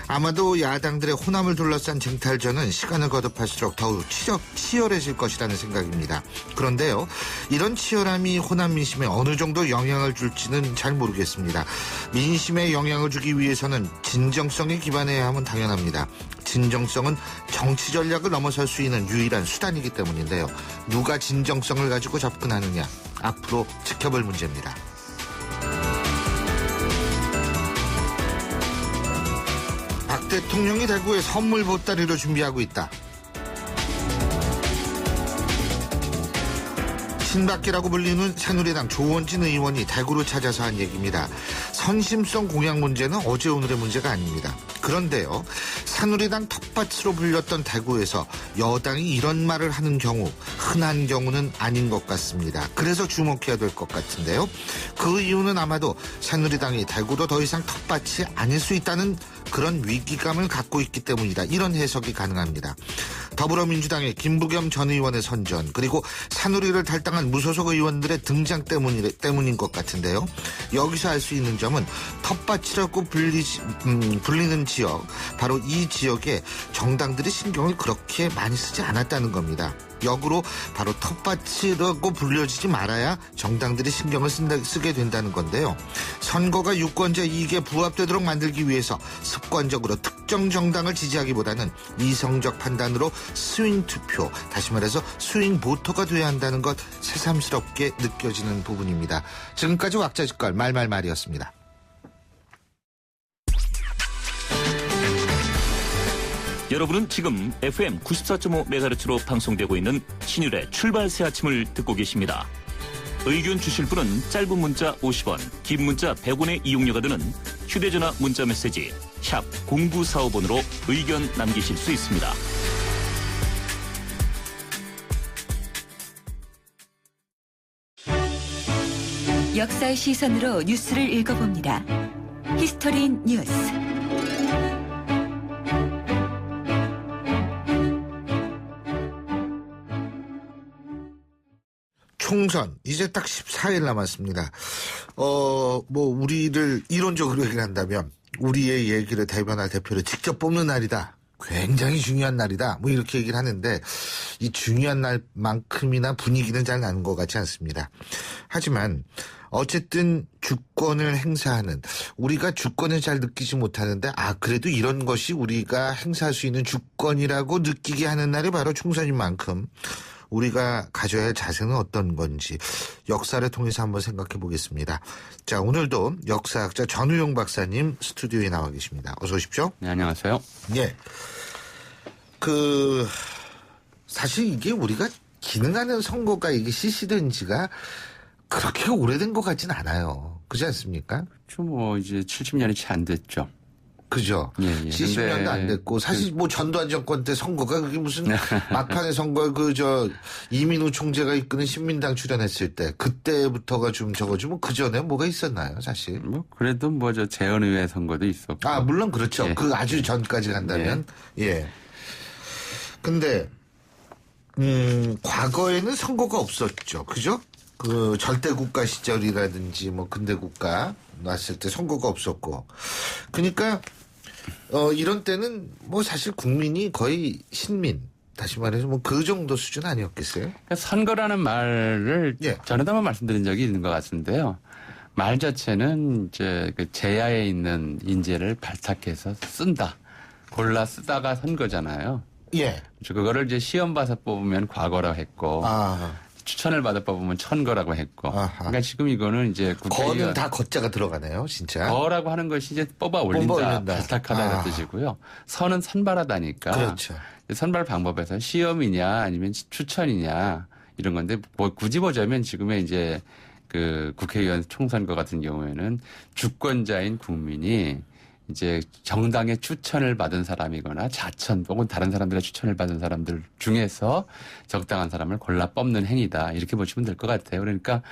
아마도 야당들의 호남을 둘러싼 쟁탈전은 시간을 거듭할수록 더욱 치열해질 것이라는 생각입니다. 그런데요, 이런 치열함이 호남 민심에 어느 정도 영향을 줄지는 잘 모르겠습니다. 민심에 영향을 주기 위해서는 진정성에 기반해야 하면 당연합니다. 진정성은 정치 전략을 넘어설 수 있는 유일한 수단이기 때문인데요. 누가 진정성을 가지고 접근하느냐, 앞으로 지켜볼 문제입니다. 박 대통령이 대구에 선물 보따리를 준비하고 있다. 친박계라고 불리는 새누리당 조원진 의원이 대구로 찾아서 한 얘기입니다. 선심성 공약 문제는 어제 오늘의 문제가 아닙니다. 그런데요, 새누리당 텃밭으로 불렸던 대구에서 여당이 이런 말을 하는 경우 흔한 경우는 아닌 것 같습니다. 그래서 주목해야 될 것 같은데요. 그 이유는 아마도 새누리당이 대구도 더 이상 텃밭이 아닐 수 있다는 그런 위기감을 갖고 있기 때문이다. 이런 해석이 가능합니다. 더불어민주당의 김부겸 전 의원의 선전, 그리고 새누리를 탈당한 무소속 의원들의 등장 때문인 것 같은데요. 여기서 알 수 있는 점은 텃밭이라고 불리는 지역, 바로 이 지역에 정당들이 신경을 그렇게 많이 쓰지 않았다는 겁니다. 역으로 바로 텃밭이라고 불려지지 말아야 정당들이 신경을 쓰게 된다는 건데요. 선거가 유권자 이익에 부합되도록 만들기 위해서 습관적으로 특정 정당을 지지하기보다는 이성적 판단으로 스윙 투표, 다시 말해서 스윙 보터가 돼야 한다는 것 새삼스럽게 느껴지는 부분입니다. 지금까지 왁자지껄 말말말이었습니다. 여러분은 지금 FM 94.5MHz로 방송되고 있는 신율의 출발 새 아침을 듣고 계십니다. 의견 주실 분은 짧은 문자 50원, 긴 문자 100원의 이용료가 드는 휴대전화 문자 메시지 샵 0945번으로 의견 남기실 수 있습니다. 역사의 시선으로 뉴스를 읽어봅니다. 히스토리 뉴스. 총선 이제 딱 14일 남았습니다. 우리를 이론적으로 얘기를 한다면 우리의 얘기를 대변할 대표를 직접 뽑는 날이다. 굉장히 중요한 날이다. 이렇게 얘기를 하는데 이 중요한 날만큼이나 분위기는 잘 나는 것 같지 않습니다. 하지만 어쨌든 주권을 행사하는, 우리가 주권을 잘 느끼지 못하는데 그래도 이런 것이 우리가 행사할 수 있는 주권이라고 느끼게 하는 날이 바로 총선인 만큼 우리가 가져야 할 자세는 어떤 건지 역사를 통해서 한번 생각해 보겠습니다. 자, 오늘도 역사학자 전우용 박사님 스튜디오에 나와 계십니다. 어서 오십시오. 네, 안녕하세요. 예. 사실 이게 우리가 기능하는 선거가 이게 실시된 지가 그렇게 오래된 것 같진 않아요. 그렇지 않습니까? 그렇죠. 이제 70년이 채 안 됐죠. 그죠. 예. 70년도 안 됐고 사실 전두환 정권 때 선거가 그게 무슨 막판의 선거 이민우 총재가 이끄는 신민당 출연했을 때 그때부터가 좀 적어주면 그 전에 뭐가 있었나요, 사실? 그래도 재헌의회 선거도 있었고. 물론 그렇죠. 예. 아주 전까지 간다면 예. 근데 과거에는 선거가 없었죠, 그죠? 절대국가 시절이라든지 근대국가 났을 때 선거가 없었고, 그러니까 이런 때는 사실 국민이 거의 신민, 다시 말해서 그 정도 수준 아니었겠어요? 그러니까 선거라는 말을 전에도 한번 말씀드린 적이 있는 것 같은데요. 말 자체는 이제 제야에 있는 인재를 발탁해서 쓴다, 골라 쓰다가 선거잖아요. 예. 그거를 이제 시험 봐서 뽑으면 과거라고 했고. 추천을 받아 뽑으면 천거라고 했고. 그러니까 지금 이거는 이제 거는 다 거자가 들어가네요, 진짜. 거라고 하는 것이 이제 뽑아 올린다, 발탁하다는 뜻이고요. 선은 선발하다니까. 그렇죠. 선발 방법에서 시험이냐 아니면 추천이냐 이런 건데 굳이 보자면 지금의 이제 국회의원 총선거 같은 경우에는 주권자인 국민이 이제 정당의 추천을 받은 사람이거나 자천 혹은 다른 사람들의 추천을 받은 사람들 중에서 적당한 사람을 골라 뽑는 행위다, 이렇게 보시면 될 것 같아요. 그러니까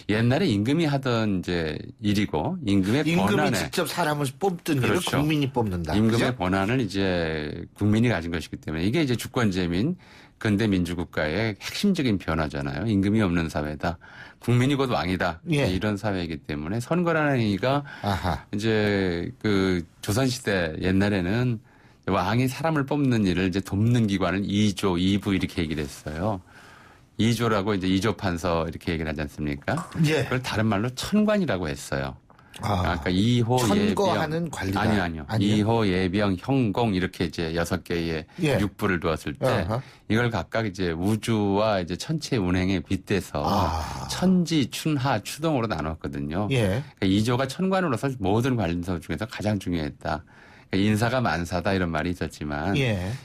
옛날에 임금이 하던 이제 일이고 임금이 직접 사람을 뽑던 일을 국민이 뽑는다. 임금의 그죠? 권한을 이제 국민이 가진 것이기 때문에 이게 이제 주권제민 근대 민주국가의 핵심적인 변화잖아요. 임금이 없는 사회다. 국민이 곧 왕이다. 이런 사회이기 때문에 선거라는 행위가 이제 조선시대 옛날에는 왕이 사람을 뽑는 일을 이제 돕는 기관을 2조, 2부 이렇게 얘기를 했어요. 2조라고 이제 2조 판서 이렇게 얘기를 하지 않습니까? 그걸 다른 말로 천관이라고 했어요. 그러니까 2호 천거하는 예병. 관리다. 아니요. 2호 예병, 형공 이렇게 이제 6개의 육부를 두었을 때 이걸 각각 이제 우주와 이제 천체 운행에 빗대서 천지, 춘하, 추동으로 나눴거든요. 그러니까 2조가 천관으로서 모든 관리서 중에서 가장 중요했다. 인사가 만사다 이런 말이 있었지만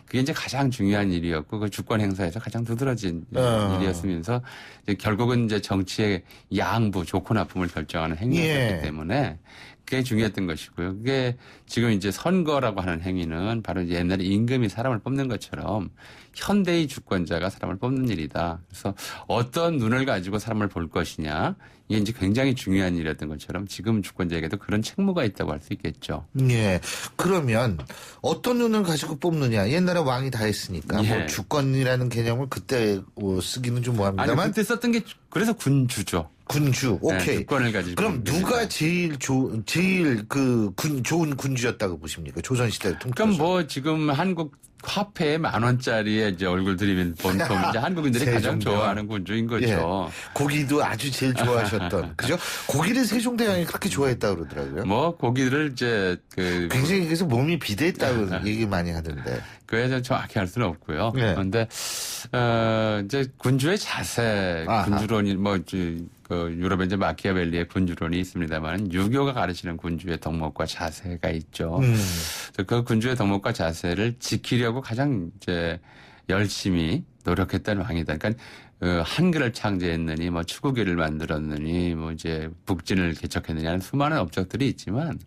그게 이제 가장 중요한 일이었고 그 주권 행사에서 가장 두드러진 일이었으면서 이제 결국은 이제 정치의 양부, 좋고 나쁨을 결정하는 행위였기 때문에 그게 중요했던 것이고요. 그게 지금 이제 선거라고 하는 행위는 바로 옛날에 임금이 사람을 뽑는 것처럼 현대의 주권자가 사람을 뽑는 일이다. 그래서 어떤 눈을 가지고 사람을 볼 것이냐, 이게 이제 굉장히 중요한 일이었던 것처럼 지금 주권자에게도 그런 책무가 있다고 할 수 있겠죠. 예. 그러면 어떤 눈을 가지고 뽑느냐. 옛날에 왕이 다 했으니까 주권이라는 개념을 그때 쓰기는 좀 뭐합니다만. 아니, 그때 썼던 게 그래서 군주죠. 군주. 오케이. 네, 주권을 가지고. 그럼 누가 제일 좋은 군주였다고 보십니까? 조선시대 통틀어서. 그럼 지금 한국 화폐에 10,000원짜리에 이제 얼굴 들이면 보통 이제 한국인들이 가장 좋아하는 군주인 거죠. 고기도 아주 제일 좋아하셨던, 그죠? 고기를 세종대왕이 그렇게 좋아했다고 그러더라고요. 고기를 이제 굉장히 그래서 몸이 비대했다고 얘기 많이 하던데. 그래서 정확히 할 수는 없고요. 그런데 이제 군주의 자세, 군주론이 유럽의 이제 마키아벨리의 군주론이 있습니다만 유교가 가르치는 군주의 덕목과 자세가 있죠. 그 군주의 덕목과 자세를 지키려고 가장 이제 열심히 노력했던 왕이다. 그러니까 한글을 창제했느니 추구기를 만들었느니 이제 북진을 개척했느니 하는 수많은 업적들이 있지만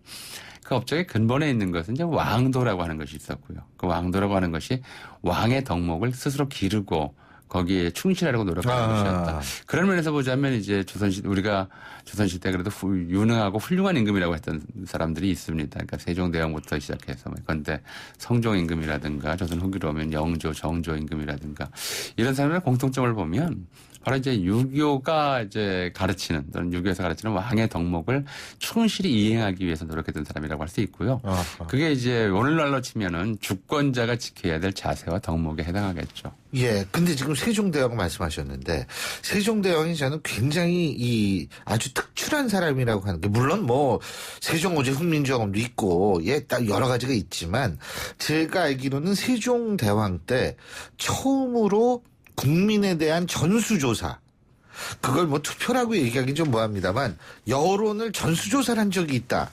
그 업적의 근본에 있는 것은 이제 왕도라고 하는 것이 있었고요. 그 왕도라고 하는 것이 왕의 덕목을 스스로 기르고 거기에 충실하려고 노력하는 것이었다. 그런 면에서 보자면 이제 우리가 조선시대 그래도 유능하고 훌륭한 임금이라고 했던 사람들이 있습니다. 그러니까 세종대왕부터 시작해서 그런데 성종 임금이라든가 조선 후기로 오면 영조, 정조 임금이라든가 이런 사람들의 공통점을 보면 바로 이제 유교가 이제 가르치는 또는 유교에서 가르치는 왕의 덕목을 충실히 이행하기 위해서 노력했던 사람이라고 할 수 있고요. 그게 이제 오늘날로 치면은 주권자가 지켜야 될 자세와 덕목에 해당하겠죠. 예. 근데 지금 세종대왕 말씀하셨는데 세종대왕이 저는 굉장히 아주 특출한 사람이라고 하는 게 물론 뭐 세종오제 훈민정음도 있고 딱 여러 가지가 있지만 제가 알기로는 세종대왕 때 처음으로 국민에 대한 전수조사 그걸 뭐 투표라고 얘기하기 좀 뭐합니다만 여론을 전수조사를 한 적이 있다.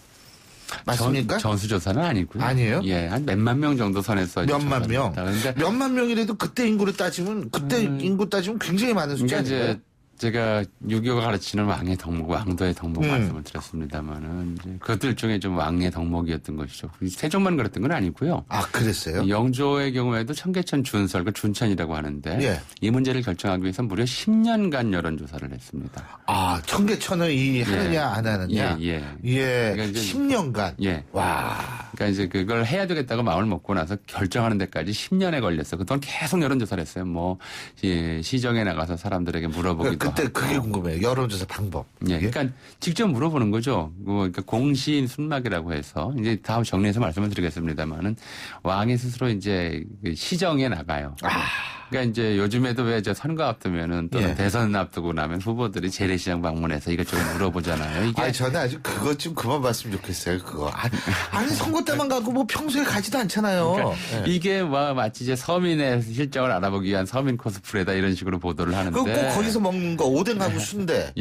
맞습니까? 전수조사는 아니고요. 아니에요? 예, 한 몇만 명 정도 선에서. 몇만 명. 그런데 몇만 명이라도 그때 인구로 따지면 인구 따지면 굉장히 많은 숫자 아닌가요? 제가 유교가 가르치는 왕의 덕목, 왕도의 덕목 말씀을 드렸습니다만은 이제 그것들 중에 좀 왕의 덕목이었던 것이죠. 세종만 그랬던 건 아니고요. 아, 그랬어요? 영조의 경우에도 청계천 준설, 그 준천이라고 하는데 예. 이 문제를 결정하기 위해서 무려 10년간 여론조사를 했습니다. 아, 청계천을 하느냐 안 하느냐? 예. 그러니까 10년간. 예. 와. 그러니까 이제 그걸 해야 되겠다고 마음을 먹고 나서 결정하는 데까지 10년에 걸렸어요. 그동안 계속 여론조사를 했어요. 뭐 시정에 나가서 사람들에게 물어보기도 그때 그게 궁금해요. 여론조사 방법. 예. 그러니까 직접 물어보는 거죠. 그러니까 공시인 순막이라고 해서 이제 다음 정리해서 말씀을 드리겠습니다만은 왕이 스스로 이제 시정에 나가요. 그러니까 이제 요즘에도 왜 저 선거 앞두면은 또는 대선 앞두고 나면 후보들이 재래시장 방문해서 이것저것 물어보잖아요. 이게 저는 아주 그것 좀 그만 봤으면 좋겠어요. 그거. 아니 선거 때만 가고 뭐 평소에 가지도 않잖아요. 그러니까 이게 마치 이제 서민의 실정을 알아보기 위한 서민 코스프레다 이런 식으로 보도를 하는데. 꼭 거기서 먹는 거 오뎅하고 순대.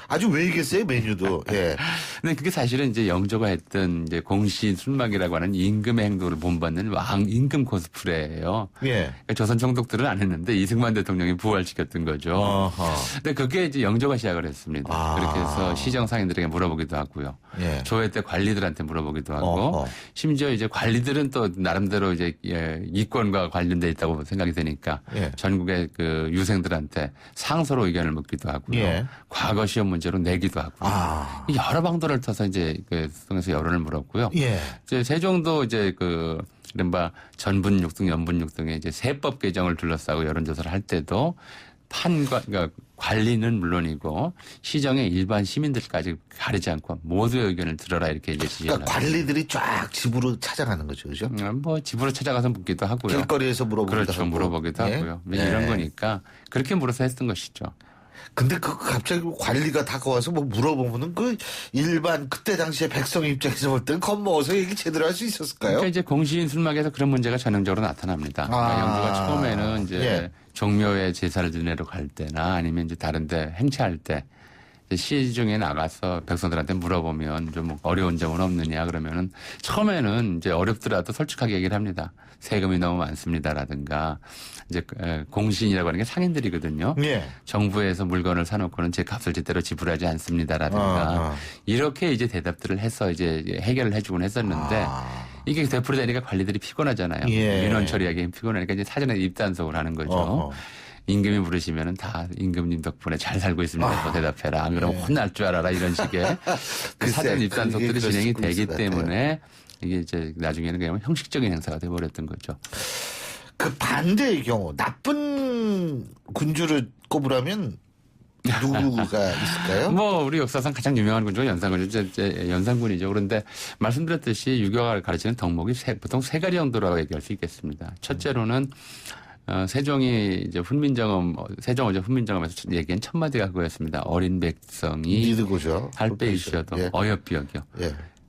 아주 외겠어요 메뉴도. 예. 근데 그게 사실은 이제 영조가 했던 이제 공시 순막이라고 하는 임금의 행동을 본받는 왕 임금 코스프레예요. 그러니까 조선 총독들은 안 했는데 이승만 대통령이 부활시켰던 거죠. 근데 그게 이제 영조가 시작을 했습니다. 그렇게 해서 시정 상인들에게 물어보기도 하고요. 조회 때 관리들한테 물어보기도 하고 심지어 이제 관리들은 또 나름대로 이제 이권과 관련돼 있다고 생각이 되니까 전국의 그 유생들한테 상소로 의견을 묻기도 하고요. 과거 시험 문제로 내기도 하고 여러 방도를 터서 이제 그 통해서 여론을 물었고요. 이제 세종도 이제 그 이른바 전분육 등 연분육 등의 이제 세법 개정을 둘러싸고 여론조사를 할 때도 그러니까 관리는 물론이고 시정의 일반 시민들까지 가리지 않고 모두의 의견을 들어라 이렇게 이제 지시를. 그러니까 관리들이 쫙 집으로 찾아가는 거죠, 그죠? 뭐 집으로 찾아가서 묻기도 하고요. 길거리에서 물어보기도 그렇죠, 하고. 물어보기도 하고요. 이런 거니까 그렇게 물어서 했던 것이죠. 근데 갑자기 관리가 다가와서 뭐 물어보면은 일반 그때 당시에 백성 입장에서 볼 때는 겁먹어서 얘기 제대로 할 수 있었을까요? 그러니까 이제 공시인 순막에서 그런 문제가 전형적으로 나타납니다. 그러니까 영조가 처음에는 이제 종묘에 제사를 지내러 갈 때나 아니면 이제 다른데 행차할 때 시중에 나가서 백성들한테 물어보면 좀 어려운 점은 없느냐 그러면은 처음에는 이제 어렵더라도 솔직하게 얘기를 합니다. 세금이 너무 많습니다라든가 이제 공신이라고 하는 게 상인들이거든요. 정부에서 물건을 사놓고는 제 값을 제대로 지불하지 않습니다라든가 이렇게 이제 대답들을 해서 이제 해결을 해주곤 했었는데 이게 되풀이되니까 관리들이 피곤하잖아요. 민원 처리하기 피곤하니까 이제 사전에 입단속을 하는 거죠. 임금이 부르시면은 다 임금님 덕분에 잘 살고 있습니다. 대답해라. 안 그러면 혼날 줄 알아라. 이런 식의 그 사전 입단속들이 진행이 되기 때문에 이게 이제 나중에는 그냥 형식적인 행사가 돼버렸던 거죠. 그 반대의 경우 나쁜 군주를 꼽으라면 누구가 있을까요? 뭐 우리 역사상 가장 유명한 군주가 연산군이죠. 그런데 말씀드렸듯이 유교가 가르치는 덕목이 보통 세 가지 정도라고 얘기할 수 있겠습니다. 첫째로는 세종이 이제 세종어제 훈민정음에서 얘기한 첫 마디가 그거였습니다. 어린 백성이 믿으고죠. 할 배 있어도 어여삐 여겨.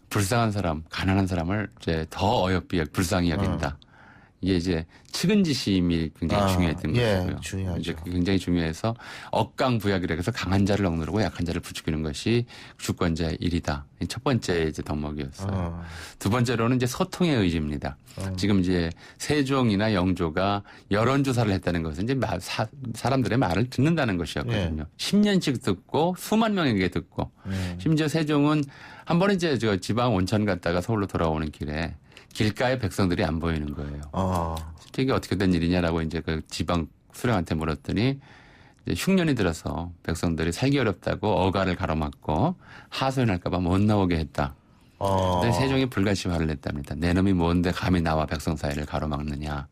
불쌍한 사람, 가난한 사람을 이제 더 어여삐 불쌍히 여긴다. 이게 이제 측은지심이 굉장히 중요했던 것이고요. 중요하죠. 이제 굉장히 중요해서 억강부약이라고 해서 강한 자를 억누르고 약한 자를 부추기는 것이 주권자의 일이다. 첫 번째 이제 덕목이었어요. 두 번째로는 이제 소통의 의지입니다. 지금 이제 세종이나 영조가 여론조사를 했다는 것은 이제 사람들의 말을 듣는다는 것이었거든요. 10년씩 듣고 수만 명에게 듣고 심지어 세종은 한 번 이제 저 지방 온천 갔다가 서울로 돌아오는 길에 길가에 백성들이 안 보이는 거예요. 이게 어떻게 된 일이냐라고 이제 그 지방 수령한테 물었더니 이제 흉년이 들어서 백성들이 살기 어렵다고 어가를 가로막고 하소연할까봐 못 나오게 했다. 근데 세종이 불같이 화를 냈답니다. 내 놈이 뭔데 감히 나와 백성 사이를 가로막느냐.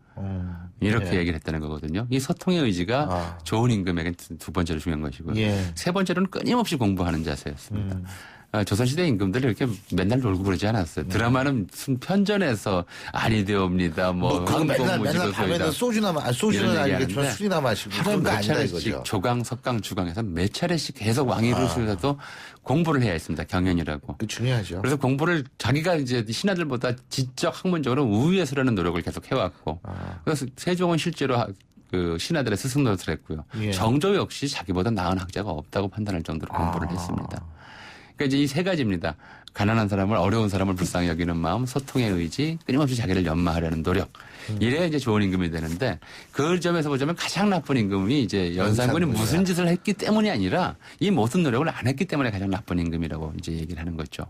이렇게 예. 얘기를 했다는 거거든요. 이 소통의 의지가 좋은 임금에게 두 번째로 중요한 것이고요. 예. 세 번째로는 끊임없이 공부하는 자세였습니다. 조선시대 임금들이 이렇게 맨날 놀고 그러지 않았어요. 드라마는 무슨 편전에서 아니되옵니다. 맨날 밤에는 소주는 아니겠지만 술이나 마시고 하루에 몇 차례씩 조강, 석강, 주강에서 몇 차례씩 계속 왕위를 수여도 공부를 해야 했습니다. 경연이라고. 그 중요하죠. 그래서 공부를 자기가 이제 신하들보다 지적 학문적으로 우위에 서려는 노력을 계속 해왔고 그래서 세종은 실제로 그 신하들의 스승 노릇을 했고요. 예. 정조 역시 자기보다 나은 학자가 없다고 판단할 정도로 공부를 했습니다. 그러니까 이제 이 세 가지입니다. 가난한 사람을, 어려운 사람을 불쌍히 여기는 마음, 소통의 의지, 끊임없이 자기를 연마하려는 노력. 이래야 이제 좋은 임금이 되는데 그 점에서 보자면 가장 나쁜 임금이 이제 연산군이 무슨 짓을 했기 때문이 아니라 이 모든 노력을 안 했기 때문에 가장 나쁜 임금이라고 이제 얘기를 하는 거죠.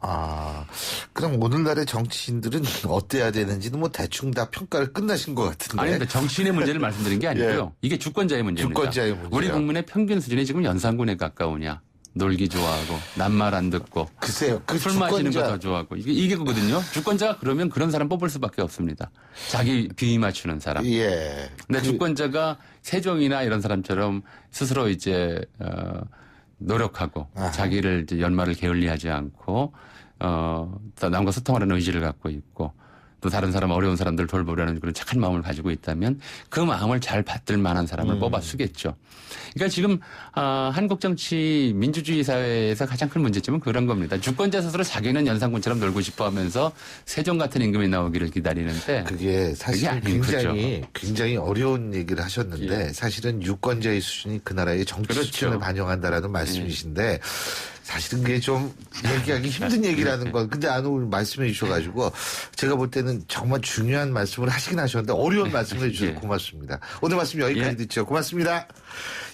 그럼 오늘날의 정치인들은 어때야 되는지는 뭐 대충 다 평가를 끝나신 것 같은데. 아니, 근데 정치인의 문제를 말씀드린 게 아니고요. 예. 이게 주권자의 문제입니다. 주권자의 문제요. 우리 국민의 평균 수준이 지금 연산군에 가까우냐. 놀기 좋아하고 낱말 안 듣고 글쎄요. 술 마시는 거 더 좋아하고 이게 그거든요. 주권자가 그러면 그런 사람 뽑을 수밖에 없습니다. 자기 비위 맞추는 사람. 예. 근데 주권자가 세종이나 이런 사람처럼 스스로 이제 노력하고 자기를 이제 연말을 게을리하지 않고 남과 소통하려는 의지를 갖고 있고 또 다른 사람 어려운 사람들 돌보려는 그런 착한 마음을 가지고 있다면 그 마음을 잘 받들 만한 사람을 뽑아 쓰겠죠. 그러니까 지금 한국 정치 민주주의 사회에서 가장 큰 문제점은 그런 겁니다. 주권자 스스로 자기는 연산군처럼 놀고 싶어하면서 세종 같은 임금이 나오기를 기다리는데 그게 사실 굉장히 어려운 얘기를 하셨는데 사실은 유권자의 수준이 그 나라의 정치 수준을 반영한다라는 말씀이신데 사실은 그게 좀 얘기하기 힘든 얘기라는 건 근데 오늘 말씀해 주셔가지고 제가 볼 때는 정말 중요한 말씀을 하시긴 하셨는데 어려운 말씀을 해주셔서 고맙습니다. 오늘 말씀 여기까지 듣죠. 고맙습니다.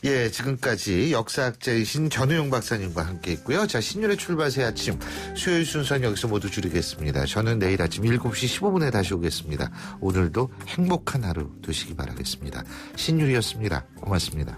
예, 지금까지 역사학자이신 전우용 박사님과 함께했고요. 자, 신율의 출발 새 아침 수요일 순서는 여기서 모두 줄이겠습니다. 저는 내일 아침 7시 15분에 다시 오겠습니다. 오늘도 행복한 하루 되시기 바라겠습니다. 신율이었습니다. 고맙습니다.